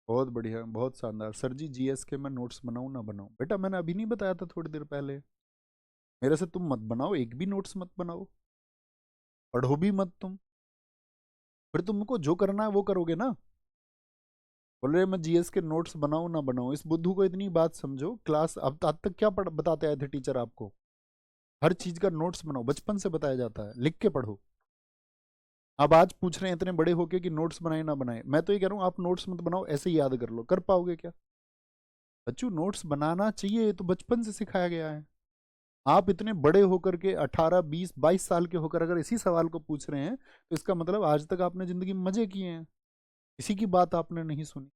बहुत बढ़िया, बहुत शानदार। सर जी जीएस के मैं नोट्स बनाऊं ना बनाऊं? बेटा मैंने अभी नहीं बताया था थोड़ी देर पहले, मेरे से तुम मत बनाओ, एक भी नोट्स मत बनाओ, पढ़ो भी मत तुम, फिर तुमको जो करना है वो करोगे ना। बोल रहे मैं जीएस के नोट्स बनाऊं ना बनाऊं? इस बुद्धू को इतनी बात समझो, क्लास अब आज तक क्या बताते आए थे टीचर आपको? हर चीज का नोट्स बनाओ, बचपन से बताया जाता है, लिख के पढ़ो। अब आज पूछ रहे हैं इतने बड़े होके कि नोट्स बनाए ना बनाए, मैं तो ये कह रहा हूँ आप नोट्स मत बनाओ, ऐसे ही याद कर लो। कर पाओगे क्या? बच्चों नोट्स बनाना चाहिए, ये तो बचपन से सिखाया गया है। आप इतने बड़े होकर के 18 20 22 साल के होकर अगर इसी सवाल को पूछ रहे हैं तो इसका मतलब आज तक आपने जिंदगी में मजे किए हैं, किसी की बात आपने नहीं सुनी।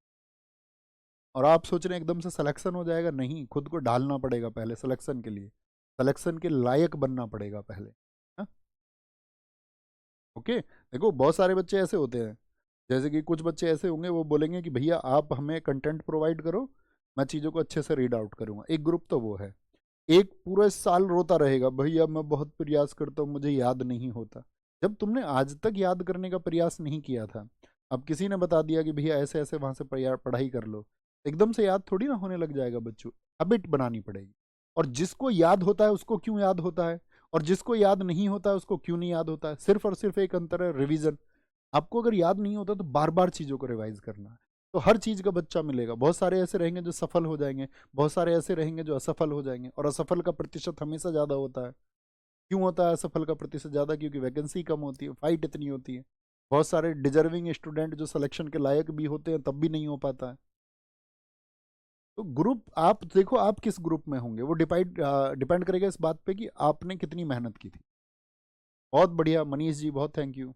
और आप सोच रहे हैं एकदम से सिलेक्शन हो जाएगा? नहीं, खुद को ढालना पड़ेगा पहले सिलेक्शन के लिए, सिलेक्शन के लायक बनना पड़ेगा पहले। हाँ? ओके, देखो बहुत सारे बच्चे ऐसे होते हैं, जैसे कि कुछ बच्चे ऐसे होंगे वो बोलेंगे कि भैया आप हमें कंटेंट प्रोवाइड करो, मैं चीज़ों को अच्छे से रीड आउट करूंगा। एक ग्रुप तो वो है। एक पूरा साल रोता रहेगा, भैया मैं बहुत प्रयास करता हूँ मुझे याद नहीं होता। जब तुमने आज तक याद करने का प्रयास नहीं किया था, अब किसी ने बता दिया कि भैया ऐसे ऐसे वहां से पढ़ाई कर लो, एकदम से याद थोड़ी ना होने लग जाएगा बच्चों। हैबिट बनानी पड़ेगी। और जिसको याद होता है उसको क्यों याद होता है, और जिसको याद नहीं होता है उसको क्यों नहीं याद होता है? सिर्फ और सिर्फ एक अंतर है, रिवीजन। आपको अगर याद नहीं होता तो बार बार चीज़ों को रिवाइज करना है, तो हर चीज़ का बच्चा मिलेगा। बहुत सारे ऐसे रहेंगे जो सफल हो जाएंगे, बहुत सारे ऐसे रहेंगे जो असफल हो जाएंगे, और असफल का प्रतिशत हमेशा ज़्यादा होता है। क्यों होता है असफल का प्रतिशत ज़्यादा? क्योंकि वैकेंसी कम होती है, फाइट इतनी होती है। बहुत सारे डिजर्विंग स्टूडेंट जो सिलेक्शन के लायक भी होते हैं तब भी नहीं हो पाता है। तो ग्रुप आप देखो, आप किस ग्रुप में होंगे वो डिपेंड डिपेंड करेगा इस बात पे कि आपने कितनी मेहनत की थी। बहुत बढ़िया मनीष जी, बहुत थैंक यू।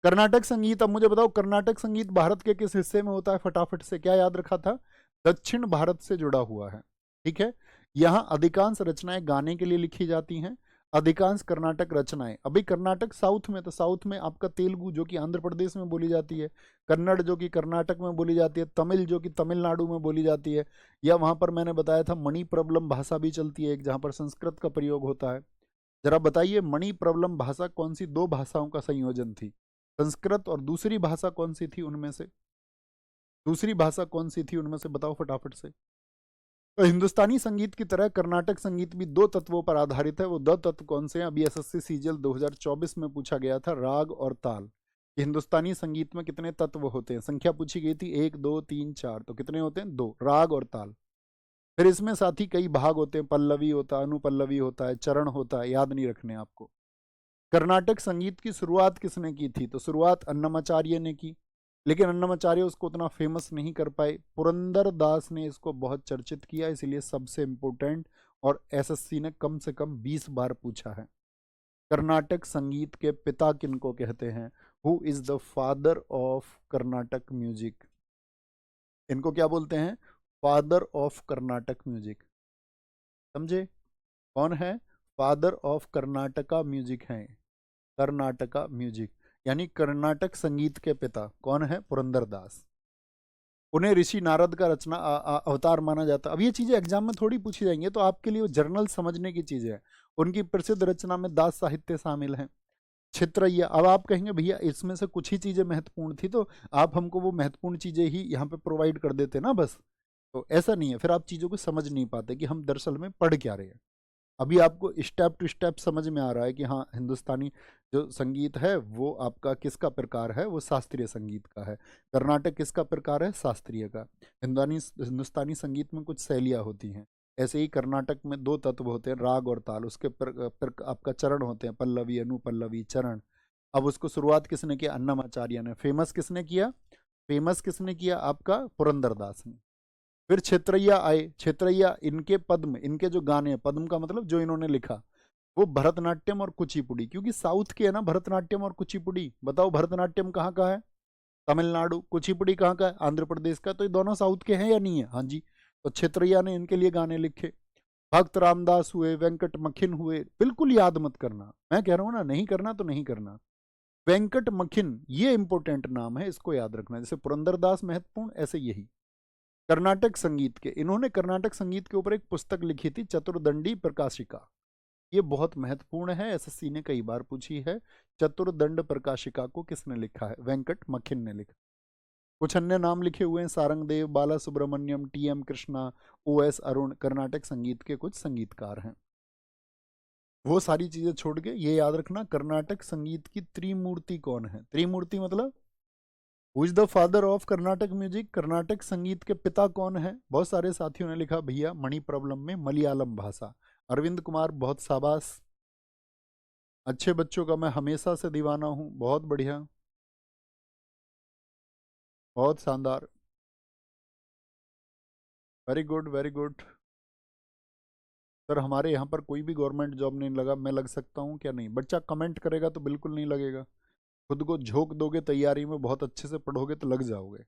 कर्नाटक संगीत, अब मुझे बताओ कर्नाटक संगीत भारत के किस हिस्से में होता है? फटाफट से क्या याद रखा था? दक्षिण भारत से जुड़ा हुआ है। ठीक है। यहाँ अधिकांश रचनाएं गाने के लिए लिखी जाती हैं। अधिकांश कर्नाटक रचनाएं, अभी कर्नाटक साउथ में, तो साउथ में आपका तेलुगु जो कि आंध्र प्रदेश में बोली जाती है, कन्नड़ जो कि कर्नाटक में बोली जाती है, तमिल जो कि तमिलनाडु में बोली जाती है, या वहां पर मैंने बताया था मणि प्रबलम भाषा भी चलती है एक, जहां पर संस्कृत का प्रयोग होता है। जरा बताइए मणि प्रबलम भाषा कौन सी दो भाषाओं का संयोजन थी? संस्कृत, और दूसरी भाषा कौन सी थी उनमें से? दूसरी भाषा कौन सी थी उनमें से? बताओ फटाफट से। तो हिंदुस्तानी संगीत की तरह कर्नाटक संगीत भी दो तत्वों पर आधारित है। वो दो तत्व कौन से हैं? अभी एसएससी सीजीएल 2024 में पूछा गया था, राग और ताल। कि हिंदुस्तानी संगीत में कितने तत्व होते हैं? संख्या पूछी गई थी, 1 2 3 4, तो कितने होते हैं? दो, राग और ताल। फिर इसमें साथ ही कई भाग होते हैं, पल्लवी होता है, अनुपल्लवी होता है, चरण होता है, याद नहीं रखने आपको। कर्नाटक संगीत की शुरुआत किसने की थी? तो शुरुआत अन्नमाचार्य ने की, लेकिन अन्नमाचार्य उसको उतना फेमस नहीं कर पाए। पुरंदर दास ने इसको बहुत चर्चित किया, इसलिए सबसे इम्पोर्टेंट, और एसएससी ने कम से कम 20 बार पूछा है। कर्नाटक संगीत के पिता किनको कहते हैं? Who is the father of Karnataka music? इनको क्या बोलते हैं? Father of Karnataka music. समझे? कौन है फादर ऑफ कर्नाटका म्यूजिक? है कर्नाटका म्यूजिक, यानी कर्नाटक संगीत के पिता कौन है? पुरंदरदास। उन्हें ऋषि नारद का रचना अवतार माना जाता। अब ये चीजें एग्जाम में थोड़ी पूछी जाएंगी, तो आपके लिए वो जर्नल समझने की चीजें हैं। उनकी प्रसिद्ध रचना में दास साहित्य शामिल है, क्षेत्रय्या। अब आप कहेंगे भैया इसमें से कुछ ही चीजें महत्वपूर्ण थी, तो आप हमको वो महत्वपूर्ण चीजें ही यहाँ पे प्रोवाइड कर देते ना बस। तो ऐसा नहीं है, फिर आप चीजों को समझ नहीं पाते कि हम दरअसल में पढ़ क्या रहे हैं। अभी आपको स्टेप टू स्टेप समझ में आ रहा है कि हाँ हिंदुस्तानी जो संगीत है वो आपका किसका प्रकार है? वो शास्त्रीय संगीत का है। कर्नाटक किसका प्रकार है? शास्त्रीय का। हिंदुस्तानी संगीत में कुछ शैलियाँ होती हैं। ऐसे ही कर्नाटक में दो तत्व होते हैं, राग और ताल। उसके आपका चरण होते हैं, पल्लवी, अनुपल्लवी, चरण। अब उसको शुरुआत किसने किया? अन्नमाचार्य ने। फेमस किसने किया? फेमस किसने किया? आपका पुरंदरदास ने। फिर क्षेत्रय्या आए। क्षेत्रय्या, इनके पद्म, इनके जो गाने, पद्म का मतलब जो इन्होंने लिखा, वो भरतनाट्यम और कुचिपुड़ी, क्योंकि साउथ के है ना भरतनाट्यम और कुचिपुड़ी। बताओ भरतनाट्यम कहाँ का है? तमिलनाडु। कुचिपुड़ी कहाँ का है? आंध्र प्रदेश का। तो ये दोनों साउथ के हैं या नहीं है? हाँ जी। तो क्षेत्रय्या ने इनके लिए गाने लिखे। भक्त रामदास हुए, वेंकट मखिन हुए। बिल्कुल याद मत करना, मैं कह रहा हूं ना, नहीं करना तो नहीं करना। वेंकट मखिन ये इंपॉर्टेंट नाम है, इसको याद रखना। जैसे पुरंदरदास महत्वपूर्ण, ऐसे यही। कर्नाटक संगीत के, इन्होंने कर्नाटक संगीत के ऊपर एक पुस्तक लिखी थी, चतुर्दंडी प्रकाशिका। ये बहुत महत्वपूर्ण है, एसएससी ने कई बार पूछी है। चतुर्दंड प्रकाशिका को किसने लिखा है? वेंकट मखिन ने लिखा। कुछ अन्य नाम लिखे हुए हैं, सारंगदेव, बाला सुब्रमण्यम, टी.एम. कृष्णा, ओ.एस. अरुण, कर्नाटक संगीत के कुछ संगीतकार हैं। वो सारी चीजें छोड़ के ये याद रखना, कर्नाटक संगीत की त्रिमूर्ति कौन है। त्रिमूर्ति मतलब who is the father of Karnataka music, Karnataka संगीत के पिता कौन है। बहुत सारे साथियों ने लिखा भैया मणि प्रॉब्लम में मलयालम भाषा। अरविंद कुमार, बहुत शाबाश। अच्छे बच्चों का मैं हमेशा से दीवाना हूँ, बहुत बढ़िया, बहुत शानदार, very good very good. Sir हमारे यहाँ पर कोई भी गवर्नमेंट जॉब नहीं लगा, मैं लग सकता हूँ क्या नहीं। बच्चा कमेंट करेगा तो बिल्कुल नहीं लगेगा, खुद को झोंक दोगे तैयारी में, बहुत अच्छे से पढ़ोगे तो लग जाओगे।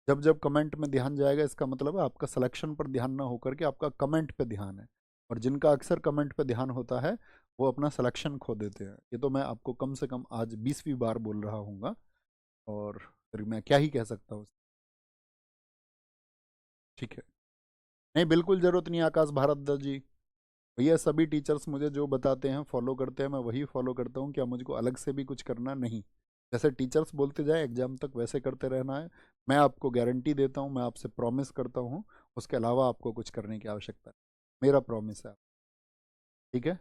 जब जब कमेंट में ध्यान जाएगा इसका मतलब है आपका सिलेक्शन पर ध्यान ना होकर के आपका कमेंट पे ध्यान है। और जिनका अक्सर कमेंट पे ध्यान होता है वो अपना सिलेक्शन खो देते हैं। ये तो मैं आपको कम से कम आज 20वीं बार बोल रहा हूँ, और फिर मैं क्या ही कह सकता हूँ। ठीक है, नहीं बिल्कुल ज़रूरत नहीं आकाश भारद्वाज जी। भैया सभी टीचर्स मुझे जो बताते हैं फॉलो करते हैं, मैं वही फॉलो करता हूँ, क्या मुझको अलग से भी कुछ करना नहीं। जैसे टीचर्स बोलते जाए एग्जाम तक वैसे करते रहना है। मैं आपको गारंटी देता हूँ, मैं आपसे प्रॉमिस करता हूँ, उसके अलावा आपको कुछ करने की आवश्यकता है। मेरा प्रॉमिस है, ठीक है।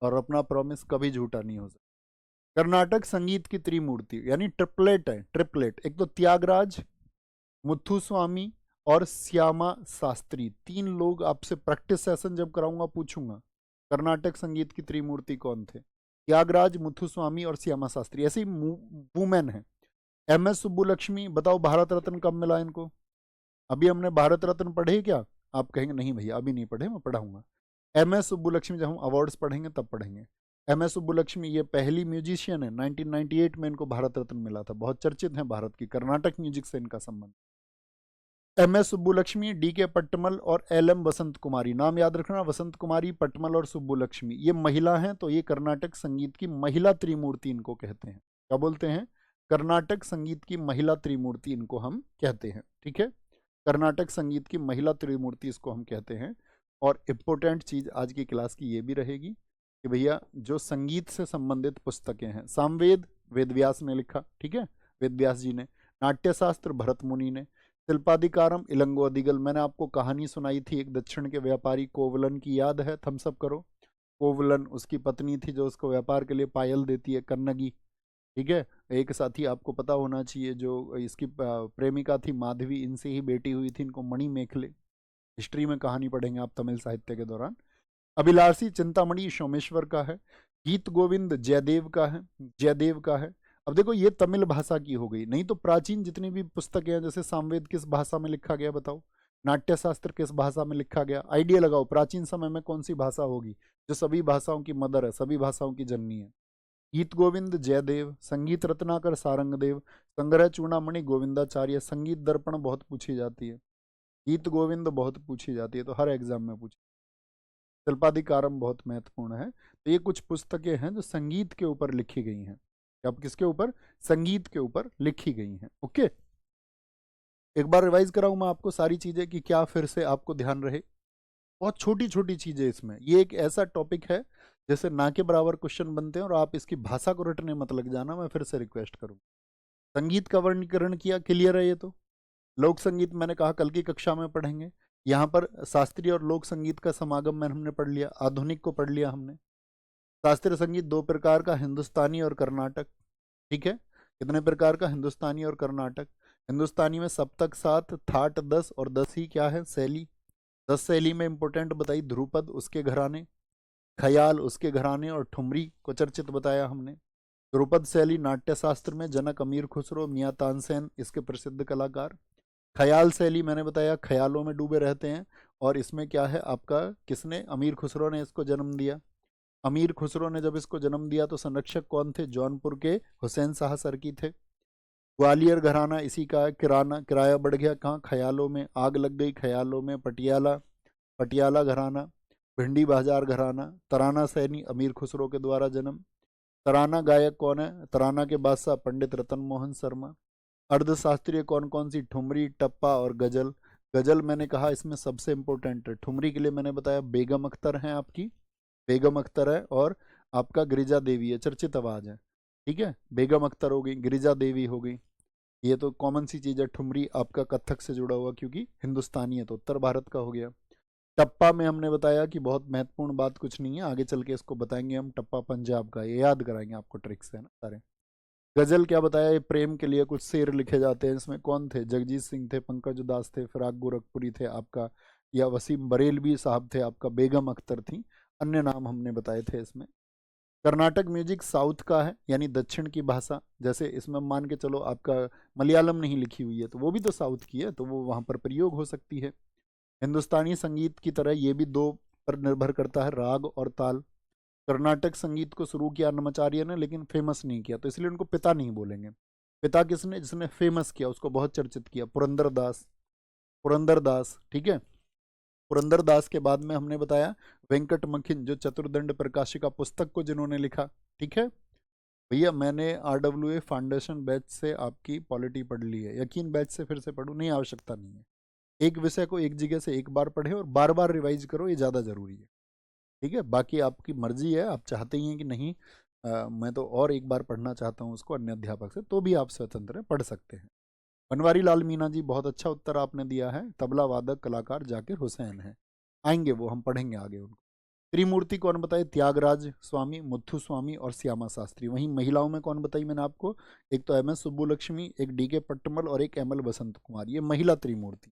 और अपना प्रॉमिस कभी झूठा नहीं हो सकता। कर्नाटक संगीत की त्रिमूर्ति यानी ट्रिपलेट है, ट्रिपलेट। एक तो त्यागराज, मुथुस्वामी और श्यामा शास्त्री, तीन लोग आपसे प्रैक्टिस सेशन जब कराऊंगा पूछूंगा कर्नाटक संगीत की त्रिमूर्ति कौन थे। त्यागराज, मुथुस्वामी और श्यामा शास्त्री, ऐसी वुमेन है। एम.एस. सुब्बुलक्ष्मी, बताओ भारत रत्न कब मिला इनको। अभी हमने भारत रत्न पढ़े क्या। आप कहेंगे नहीं भैया अभी नहीं पढ़े, मैं पढ़ाऊंगा। एम.एस. सुब्बुलक्ष्मी जब हम अवार्ड्स पढ़ेंगे तब पढ़ेंगे। एम.एस. सुब्बुलक्ष्मी ये पहली म्यूजिशियन है, 1998 में इनको भारत रत्न मिला था, बहुत चर्चित है भारत की, कर्नाटक म्यूजिक से इनका संबंध। एम.एस. सुब्बुलक्ष्मी, डी.के. पट्टमल और एल.एम. वसंत कुमारी, नाम याद रखना, वसंत कुमारी, पट्टमल और सुब्बुलक्ष्मी, ये महिला हैं, तो ये कर्नाटक संगीत की महिला त्रिमूर्ति इनको कहते हैं। क्या बोलते हैं, कर्नाटक संगीत की महिला त्रिमूर्ति इनको हम कहते हैं, ठीक है। कर्नाटक संगीत की महिला त्रिमूर्ति इसको हम कहते हैं। और इम्पोर्टेंट चीज आज की क्लास की ये भी रहेगी कि भैया जो संगीत से संबंधित पुस्तकें हैं, सामवेद वेद व्यास ने लिखा, ठीक है, वेद व्यास जी ने। नाट्यशास्त्र भरत मुनि ने। शिल्पाधिकारम इलंगो अधिगल, मैंने आपको कहानी सुनाई थी एक दक्षिण के व्यापारी कोवलन की, याद है, थम्सअप करो। कोवलन उसकी पत्नी थी जो उसको व्यापार के लिए पायल देती है, कन्नगी, ठीक है। एक साथी आपको पता होना चाहिए जो इसकी प्रेमिका थी माधवी, इनसे ही बेटी हुई थी, इनको मणि मेखले। हिस्ट्री में कहानी पढ़ेंगे आप तमिल साहित्य के दौरान। अभिलाषी चिंतामणि सोमेश्वर का है। गीत गोविंद जयदेव का है, जयदेव का है। अब देखो ये तमिल भाषा की हो गई, नहीं तो प्राचीन जितनी भी पुस्तकें हैं, जैसे सामवेद किस भाषा में लिखा गया बताओ, नाट्यशास्त्र किस भाषा में लिखा गया, आइडिया लगाओ प्राचीन समय में कौन सी भाषा होगी जो सभी भाषाओं की मदर है, सभी भाषाओं की जननी है। गीत गोविंद जयदेव, संगीत रत्नाकर सारंगदेव, संग्रह चूड़ामणि गोविंदाचार्य, संगीत दर्पण बहुत पूछी जाती है, गीत गोविंद बहुत पूछी जाती है, तो हर एग्जाम में पूछी। शिल्पाधिकारम बहुत महत्वपूर्ण है। तो ये कुछ पुस्तकें हैं जो संगीत के ऊपर लिखी गई हैं। अब किसके ऊपर, संगीत के ऊपर लिखी गई हैं, ओके। एक बार रिवाइज कराऊं मैं आपको सारी चीजें कि क्या फिर से आपको ध्यान रहे। बहुत छोटी छोटी चीजें इसमें, ये एक ऐसा टॉपिक है जैसे ना के बराबर क्वेश्चन बनते हैं, और आप इसकी भाषा को रटने मत लग जाना, मैं फिर से रिक्वेस्ट करूँ। संगीत का वर्णीकरण किया, क्लियर है ये तो। लोक संगीत मैंने कहा कल की कक्षा में पढ़ेंगे। यहाँ पर शास्त्रीय और लोक संगीत का समागम में हमने पढ़ लिया, आधुनिक को पढ़ लिया हमने। शास्त्रीय संगीत दो प्रकार का, हिंदुस्तानी और कर्नाटक, ठीक है। कितने प्रकार का, हिंदुस्तानी और कर्नाटक। हिंदुस्तानी में सप्तक 7, थाट 10 और 10 ही क्या है, शैली। 10 शैली में इंपॉर्टेंट बताई, ध्रुपद उसके घराने, ख्याल उसके घराने और ठुमरी को चर्चित बताया हमने। ध्रुपद शैली नाट्य शास्त्र में जनक, अमीर खुसरो, मियाँ तानसेन इसके प्रसिद्ध कलाकार। ख्याल शैली मैंने बताया ख्यालों में डूबे रहते हैं, और इसमें क्या है आपका, किसने, अमीर खुसरो ने इसको जन्म दिया। अमीर खुसरो ने जब इसको जन्म दिया तो संरक्षक कौन थे, जौनपुर के हुसैन शाह सरकी थे। ग्वालियर घराना इसी का है, किराना किराया बढ़ गया कहाँ, ख्यालों में, आग लग गई ख्यालों में, पटियाला, पटियाला घराना। भिंडी बाजार घराना। तराना सैनी अमीर खुसरो के द्वारा जन्म। तराना गायक कौन है, तराना के बादशाह पंडित रतन मोहन शर्मा। अर्धशास्त्रीय कौन कौन सी, ठुमरी, टप्पा और गजल। गजल मैंने कहा इसमें सबसे इंपॉर्टेंट है, ठुमरी के लिए मैंने बताया बेगम अख्तर हैं आपकी, बेगम अख्तर है, और आपका गिरिजा देवी है, चर्चित आवाज है, ठीक है। बेगम अख्तर हो गई, गिरिजा देवी हो गई। ये तो कॉमन सी चीज़ है। ठुमरी आपका कथक से जुड़ा हुआ, क्योंकि हिंदुस्तानी है तो उत्तर भारत का हो गया। टप्पा में हमने बताया कि बहुत महत्वपूर्ण बात कुछ नहीं है, आगे चल के इसको बताएंगे हम। टप्पा पंजाब का, ये याद कराएंगे आपको, ट्रिक्स है ना सारे। गजल क्या बताया, ये प्रेम के लिए कुछ शेर लिखे जाते हैं। इसमें कौन थे, जगजीत सिंह थे, पंकज उदास थे, फिराक गोरखपुरी थे आपका, या वसीम बरेलवी साहब थे आपका, बेगम अख्तर थी, अन्य नाम हमने बताए थे इसमें। कर्नाटक म्यूजिक साउथ का है, यानी दक्षिण की भाषा। जैसे इसमें मान के चलो आपका मलयालम नहीं लिखी हुई है तो वो भी तो साउथ की है, तो वो वहाँ पर प्रयोग हो सकती है। हिंदुस्तानी संगीत की तरह ये भी दो पर निर्भर करता है, राग और ताल। कर्नाटक संगीत को शुरू किया अन्नमाचार्य ने, लेकिन फेमस नहीं किया, तो इसलिए उनको पिता नहीं बोलेंगे। पिता किसने, जिसने फेमस किया, उसको बहुत चर्चित किया, पुरंदर दास। पुरंदर दास, ठीक है। पुरंदर दास के बाद में हमने बताया वेंकट मखिन, जो चतुर्दंड प्रकाशिका पुस्तक को जिन्होंने लिखा, ठीक है। भैया मैंने RWA फाउंडेशन बैच से आपकी पॉलिटी पढ़ ली है, यकीन बैच से फिर से पढ़ूँ, नहीं, आवश्यकता नहीं है। एक विषय को एक जगह से एक बार पढ़े और बार बार रिवाइज करो, ये ज़्यादा ज़रूरी है, ठीक है। बाकी आपकी मर्जी है, आप चाहते ही हैं कि नहीं मैं तो और एक बार पढ़ना चाहता हूँ उसको अन्य अध्यापक से, तो भी आप स्वतंत्र हैं, पढ़ सकते हैं। बनवारी लाल मीना जी, बहुत अच्छा उत्तर आपने दिया है। तबला वादक कलाकार जाकिर हुसैन है, आएंगे वो, हम पढ़ेंगे आगे उनको। त्रिमूर्ति कौन बताए, त्यागराज स्वामी, मुथु स्वामी और श्यामा शास्त्री। वहीं महिलाओं में कौन बताई मैंने आपको, एक तो MS सुब्बुलक्ष्मी, एक DK पट्टमल और एक ML बसंत कुमार, ये महिला त्रिमूर्ति।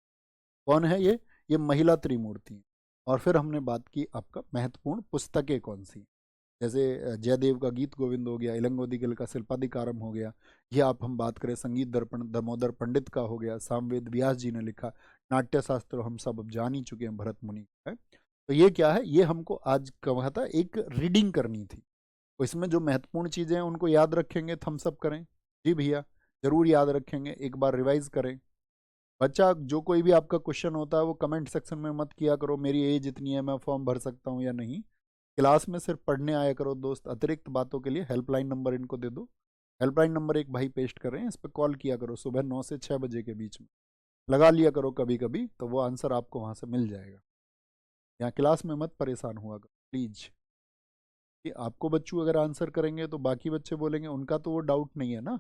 कौन है ये महिला त्रिमूर्ति। और फिर हमने बात की आपका महत्वपूर्ण पुस्तकें कौन सी, जैसे जयदेव का गीत गोविंद हो गया, इलंगो दिगल का शिल्पाधिकारम हो गया, ये आप हम बात करें संगीत दर्पण दामोदर पंडित का हो गया, सामवेद व्यास जी ने लिखा, नाट्य शास्त्र हम सब अब जान ही चुके हैं, भरत मुनि का है। तो ये क्या है, ये हमको आज कहा था एक रीडिंग करनी थी, तो इसमें जो महत्वपूर्ण चीज़ें हैं उनको याद रखेंगे, थम्स अप करें। जी भैया, जरूर याद रखेंगे, एक बार रिवाइज करें। बच्चा जो कोई भी आपका क्वेश्चन होता है वो कमेंट सेक्शन में मत किया करो मेरी एज इतनी है मैं फॉर्म भर सकता हूँ या नहीं। क्लास में सिर्फ पढ़ने आया करो दोस्त, अतिरिक्त बातों के लिए हेल्पलाइन नंबर इनको दे दो। हेल्पलाइन नंबर एक भाई पेस्ट कर रहे हैं, इस पर कॉल किया करो सुबह 9 से 6 बजे के बीच में, लगा लिया करो कभी कभी, तो वो आंसर आपको वहाँ से मिल जाएगा। यहाँ क्लास में मत परेशान हुआ करो प्लीज, कि आपको बच्चों अगर आंसर करेंगे तो बाकी बच्चे बोलेंगे उनका तो वो डाउट नहीं है ना,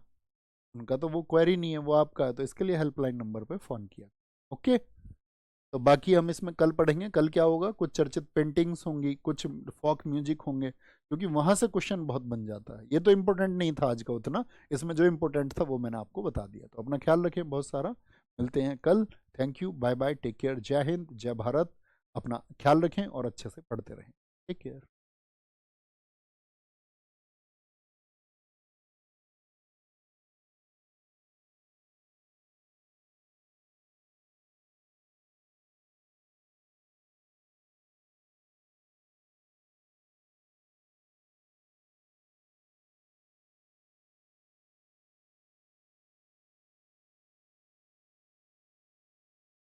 उनका तो वो क्वेरी नहीं है, वो आपका है, तो इसके लिए हेल्पलाइन नंबर पे फ़ोन किया। ओके, तो बाकी हम इसमें कल पढ़ेंगे। कल क्या होगा, कुछ चर्चित पेंटिंग्स होंगी, कुछ फोक म्यूजिक होंगे, क्योंकि वहां से क्वेश्चन बहुत बन जाता है। ये तो इंपॉर्टेंट नहीं था आज का उतना, इसमें जो इंपॉर्टेंट था वो मैंने आपको बता दिया। तो अपना ख्याल रखें बहुत सारा, मिलते हैं कल। Thank you, bye bye, take care, जय हिंद, जय भारत। अपना ख्याल रखें और अच्छे से पढ़ते रहें। Take care.